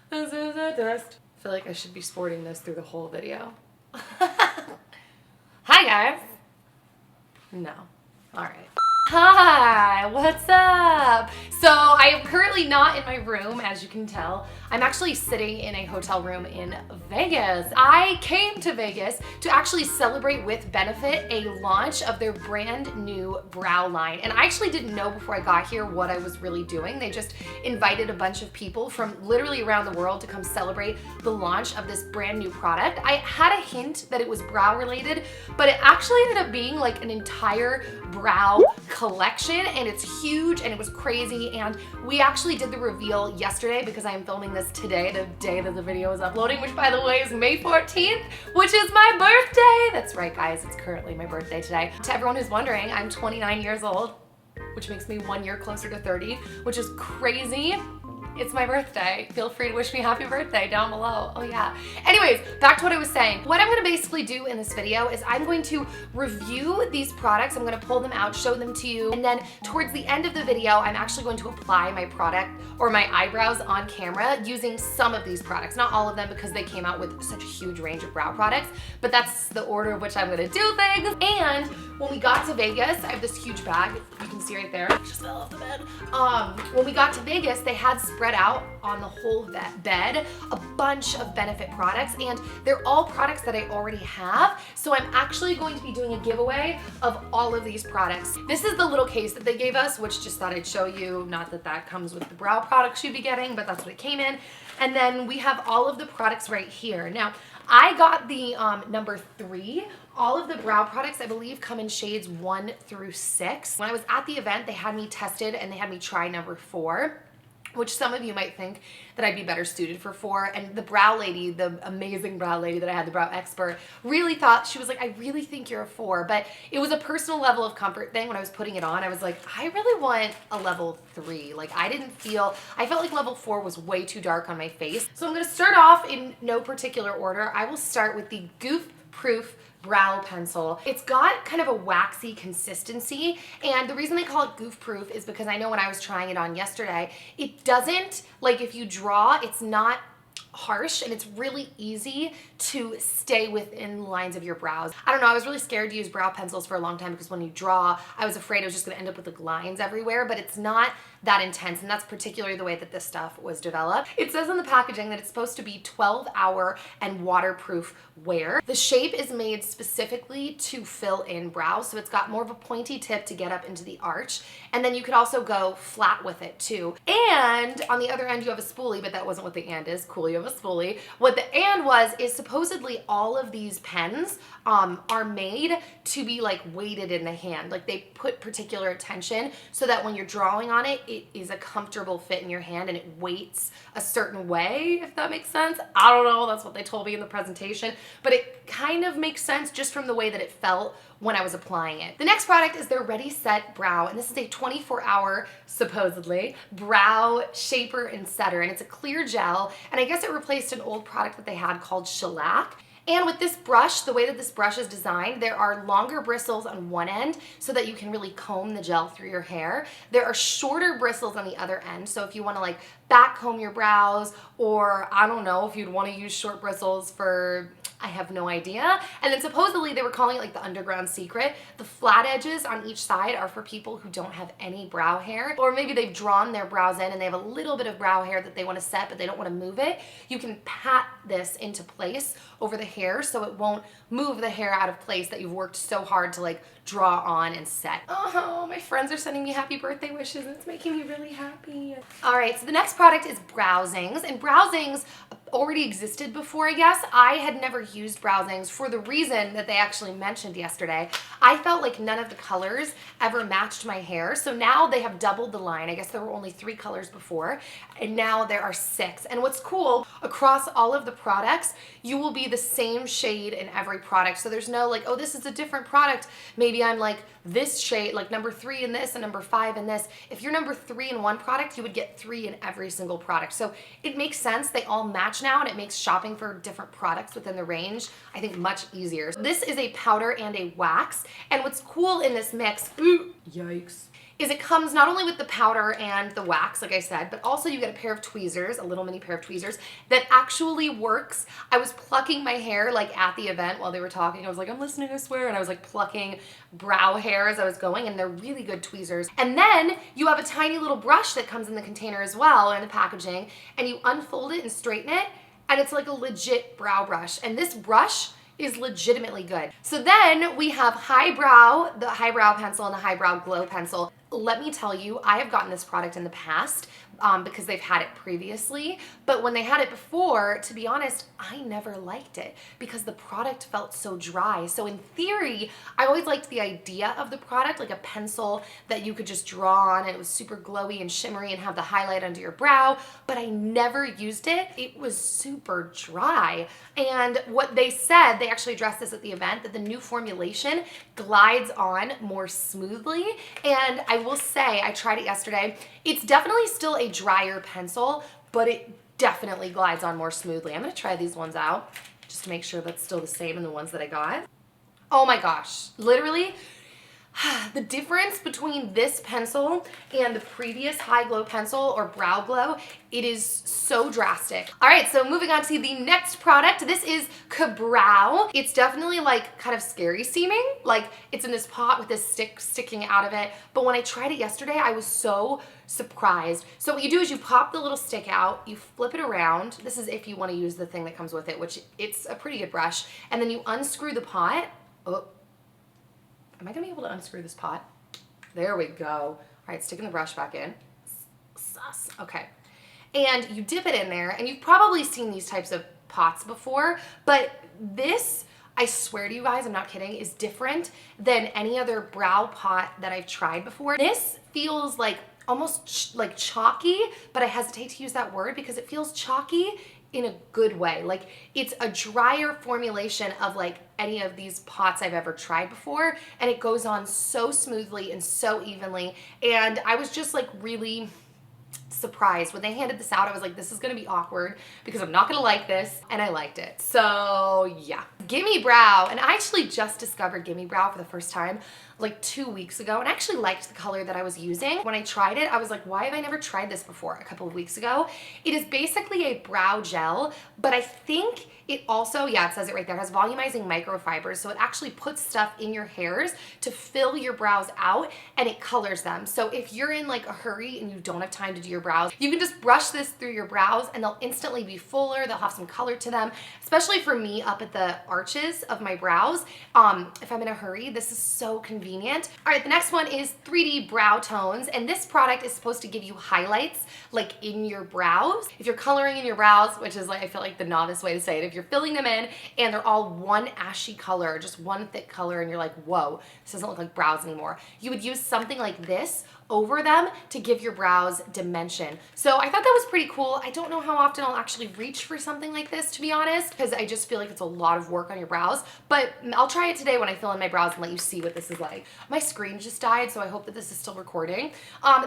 This is a test. I feel like I should be sporting this through the whole video. Hi guys. No. Alright. Hi, what's up? So I am currently not in my room, as you can tell. I'm actually sitting in a hotel room in Vegas. I came to Vegas to actually celebrate with Benefit a launch of their brand new brow line. And I actually didn't know before I got here what I was really doing. They just invited a bunch of people from literally around the world to come celebrate the launch of this brand new product. I had a hint that it was brow related, but it actually ended up being like an entire brow collection, and it's huge and it was crazy. And we actually did the reveal yesterday because I am filming this today, the day that the video is uploading, which by the way is May 14th, which is my birthday. That's right guys, it's currently my birthday today. To everyone who's wondering, I'm 29 years old, which makes me 1 year closer to 30, which is crazy. It's my birthday. Feel free to wish me happy birthday down below. Oh yeah. Anyways, back to what I was saying. What I'm gonna basically do in this video is I'm going to review these products. I'm gonna pull them out, show them to you, and then towards the end of the video, I'm actually going to apply my product or my eyebrows on camera using some of these products. Not all of them because they came out with such a huge range of brow products, but that's the order of which I'm gonna do things. And when we got to Vegas, I have this huge bag, you can see right there, it just fell off the bed. When we got to Vegas, they had spread out on the whole bed a bunch of Benefit products, and they're all products that I already have. So I'm actually going to be doing a giveaway of all of these products. This is the little case that they gave us, which just thought I'd show you. Not that that comes with the brow products you'd be getting, but that's what it came in. And then we have all of the products right here. Now, I got the number 3. All of the brow products, I believe, come in shades 1 through 6. When I was at the event, they had me tested and they had me try number 4. Which some of you might think that I'd be better suited for 4. And the brow lady, the amazing brow lady that I had, the brow expert, really thought, she was like, I really think you're a 4. But it was a personal level of comfort thing. When I was putting it on, I was like, I really want a level 3. Like I felt like level 4 was way too dark on my face. So I'm gonna start off in no particular order. I will start with the Goof Proof brow pencil. It's got kind of a waxy consistency, and the reason they call it goof proof is because I know when I was trying it on yesterday, it doesn't, like if you draw, it's not harsh and it's really easy to stay within the lines of your brows. I don't know, I was really scared to use brow pencils for a long time because when you draw, I was afraid I was just gonna end up with like lines everywhere, but it's not that intense, and that's particularly the way that this stuff was developed. It says on the packaging that it's supposed to be 12-hour and waterproof wear. The shape is made specifically to fill in brows, so it's got more of a pointy tip to get up into the arch, and then you could also go flat with it too. And on the other end you have a spoolie, but that wasn't what the and is. Cool, you have a spoolie. What the and was is supposedly all of these pens are made to be like weighted in the hand. Like they put particular attention so that when you're drawing on it, it is a comfortable fit in your hand and it weights a certain way, if that makes sense. I don't know, that's what they told me in the presentation, but it kind of makes sense just from the way that it felt when I was applying it. The next product is their Ready Set Brow, and this is a 24-hour, supposedly, brow shaper and setter, and it's a clear gel, and I guess it replaced an old product that they had called shellac. And with this brush, the way that this brush is designed, there are longer bristles on one end so that you can really comb the gel through your hair. There are shorter bristles on the other end, so if you want to like back comb your brows, or I don't know, if you'd want to use short bristles for, I have no idea. And then supposedly they were calling it like the underground secret. The flat edges on each side are for people who don't have any brow hair, or maybe they've drawn their brows in and they have a little bit of brow hair that they want to set but they don't want to move it. You can pat this into place over the hair so it won't move the hair out of place that you've worked so hard to like draw on and set. Oh, my friends are sending me happy birthday wishes and it's making me really happy. All right, so the next product is Browsings, and Browsings already existed before, I guess. I had never used Browsings for the reason that they actually mentioned yesterday. I felt like none of the colors ever matched my hair, so now they have doubled the line. I guess there were only 3 colors before, and now there are 6. And what's cool, across all of the products, you will be the same shade in every product. So there's no like, oh, this is a different product. Maybe I'm like this shade, like number 3 in this and number 5 in this. If you're number 3 in one product, you would get 3 in every single product. So it makes sense. They all match now, and it makes shopping for different products within the range, I think, much easier. This is a powder and a wax. And what's cool in this mix, ooh, yikes, is it comes not only with the powder and the wax, like I said, but also you get a pair of tweezers, a little mini pair of tweezers that actually works. I was plucking my hair like at the event while they were talking. I was like, I'm listening, I swear. And I was like plucking brow hair as I was going, and they're really good tweezers. And then you have a tiny little brush that comes in the container as well, in the packaging, and you unfold it and straighten it, and it's like a legit brow brush. And this brush is legitimately good. So then we have Highbrow, the Highbrow pencil and the Highbrow Glow pencil. Let me tell you, I have gotten this product in the past because they've had it previously, but when they had it before, to be honest, I never liked it because the product felt so dry. So in theory, I always liked the idea of the product, like a pencil that you could just draw on and it was super glowy and shimmery and have the highlight under your brow, but I never used it. It was super dry. And what they said, they actually addressed this at the event, that the new formulation glides on more smoothly. And I will say, I tried it yesterday. It's definitely still a drier pencil, but it definitely glides on more smoothly. I'm gonna try these ones out just to make sure that's still the same in the ones that I got. Oh my gosh, literally, the difference between this pencil and the previous High Glow pencil or Brow Glow, it is so drastic. All right, so moving on to the next product. This is Cabral. It's definitely like kind of scary seeming. Like it's in this pot with this stick sticking out of it. But when I tried it yesterday, I was so surprised. So what you do is you pop the little stick out, you flip it around. This is if you want to use the thing that comes with it, which it's a pretty good brush. And then you unscrew the pot. Oh. Am I gonna be able to unscrew this pot? There we go. All right, sticking the brush back in. Sus. Okay. And you dip it in there, and you've probably seen these types of pots before, but this, I swear to you guys, I'm not kidding, is different than any other brow pot that I've tried before. This feels like almost like chalky, but I hesitate to use that word because it feels chalky in a good way. Like it's a drier formulation of like any of these pots I've ever tried before, and it goes on so smoothly and so evenly. And I was just like really surprised when they handed this out. I was like, this is gonna be awkward because I'm not gonna like this, and I liked it. So yeah, GimMe Brow. And I actually just discovered GimMe Brow for the first time like 2 weeks ago, and I actually liked the color that I was using. When I tried it, I was like, why have I never tried this before? A couple of weeks ago. It is basically a brow gel, but I think it also, yeah, it says it right there, it has volumizing microfibers, so it actually puts stuff in your hairs to fill your brows out, and it colors them. So if you're in like a hurry and you don't have time to do your brows, you can just brush this through your brows and they'll instantly be fuller, they'll have some color to them, especially for me up at the arches of my brows. If I'm in a hurry, this is so convenient. All right, the next one is 3D Brow Tones, and this product is supposed to give you highlights like in your brows. If you're coloring in your brows, which is like, I feel like the novice way to say it, if you're filling them in and they're all one ashy color, just one thick color, and you're like, whoa, this doesn't look like brows anymore, you would use something like this over them to give your brows dimension. So I thought that was pretty cool. I don't know how often I'll actually reach for something like this, to be honest, because I just feel like it's a lot of work on your brows, but I'll try it today when I fill in my brows and let you see what this is like. My screen just died, so I hope that this is still recording.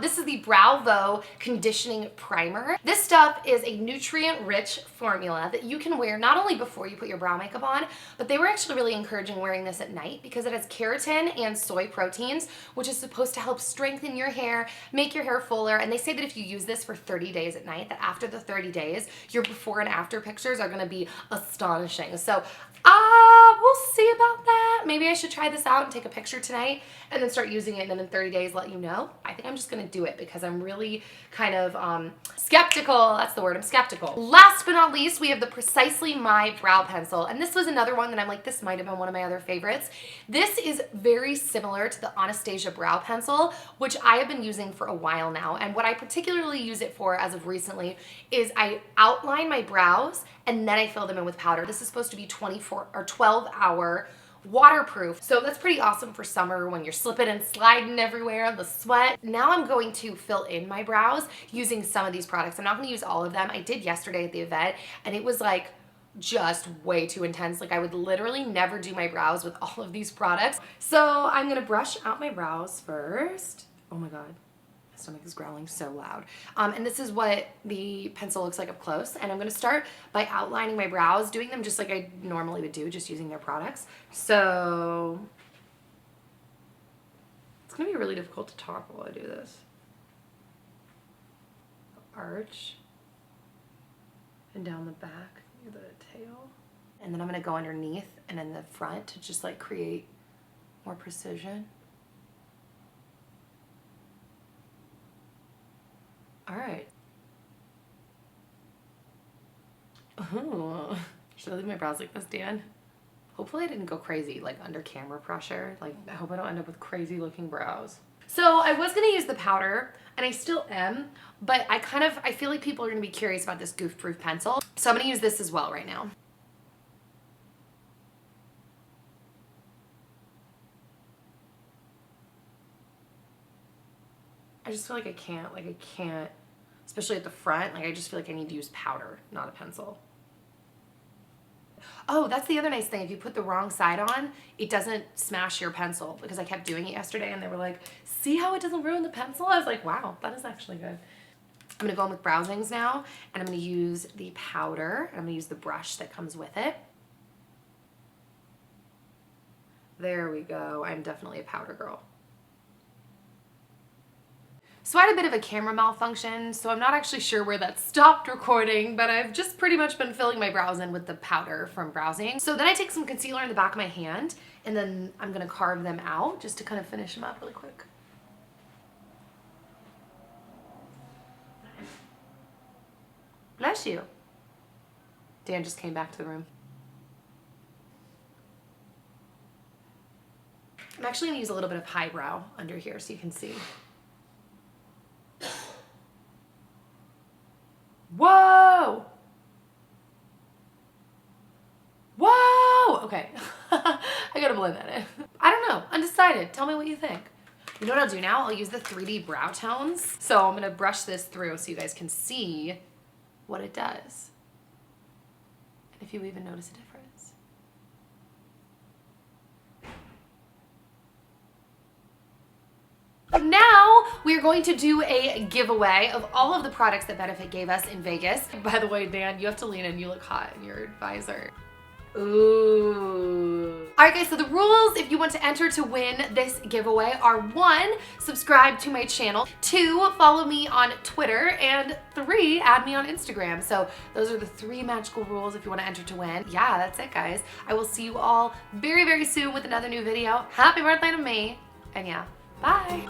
This is the Bravo Conditioning Primer. This stuff is a nutrient-rich formula that you can wear not only before you put your brow makeup on, but they were actually really encouraging wearing this at night because it has keratin and soy proteins, which is supposed to help strengthen your hair, make your hair fuller, and they say that if you use this for 30 days at night, that after the 30 days, your before and after pictures are gonna be astonishing. So we'll see about that. Maybe I should try this out and take a picture tonight and then start using it, and then in 30 days let you know. I think I'm just gonna do it because I'm really kind of skeptical. That's the word, I'm skeptical. Last but not least, we have the Precisely My Brow Pencil, and this was another one that I'm like, this might have been one of my other favorites. This is very similar to the Anastasia Brow Pencil, which I have been using for a while now, and what I particularly use it for as of recently is I outline my brows and then I fill them in with powder. This is supposed to be 24 or 12-hour waterproof. So that's pretty awesome for summer when you're slipping and sliding everywhere, the sweat. Now I'm going to fill in my brows using some of these products. I'm not gonna use all of them. I did yesterday at the event and it was like just way too intense. Like I would literally never do my brows with all of these products. So I'm gonna brush out my brows first. Oh my God. My stomach is growling so loud. And this is what the pencil looks like up close. And I'm gonna start by outlining my brows, doing them just like I normally would do, just using their products. So it's gonna be really difficult to talk while I do this. Arch. And down the back near the tail. And then I'm gonna go underneath and in the front to just like create more precision. All right. Oh, should I leave my brows like this, Dan? Hopefully I didn't go crazy like under camera pressure. Like I hope I don't end up with crazy looking brows. So I was gonna use the powder and I still am, but I feel like people are gonna be curious about this Goof Proof pencil. So I'm gonna use this as well right now. I just feel like I can't, especially at the front, like I just feel like I need to use powder, not a pencil. Oh, that's the other nice thing. If you put the wrong side on, it doesn't smash your pencil, because I kept doing it yesterday and they were like, see how it doesn't ruin the pencil? I was like, wow, that is actually good. I'm gonna go in with Browsings now, and I'm gonna use the powder, and I'm gonna use the brush that comes with it. There we go. I'm definitely a powder girl. So I had a bit of a camera malfunction, so I'm not actually sure where that stopped recording, but I've just pretty much been filling my brows in with the powder from Browsing. So then I take some concealer in the back of my hand, and then I'm gonna carve them out just to kind of finish them up really quick. Bless you. Dan just came back to the room. I'm actually gonna use a little bit of highbrow under here so you can see. Whoa! Whoa! Okay. I gotta blend that in. I don't know. Undecided. Tell me what you think. You know what I'll do now? I'll use the 3D brow tones. So I'm gonna brush this through so you guys can see what it does. And if you even notice a difference. Now we're going to do a giveaway of all of the products that Benefit gave us in Vegas. By the way, Dan, you have to lean in. You look hot in your visor. Ooh. All right, guys, so the rules if you want to enter to win this giveaway are 1, subscribe to my channel, 2, follow me on Twitter, and 3, add me on Instagram. So those are the 3 magical rules if you want to enter to win. Yeah, that's it, guys. I will see you all very, very soon with another new video. Happy birthday to me. And yeah, bye.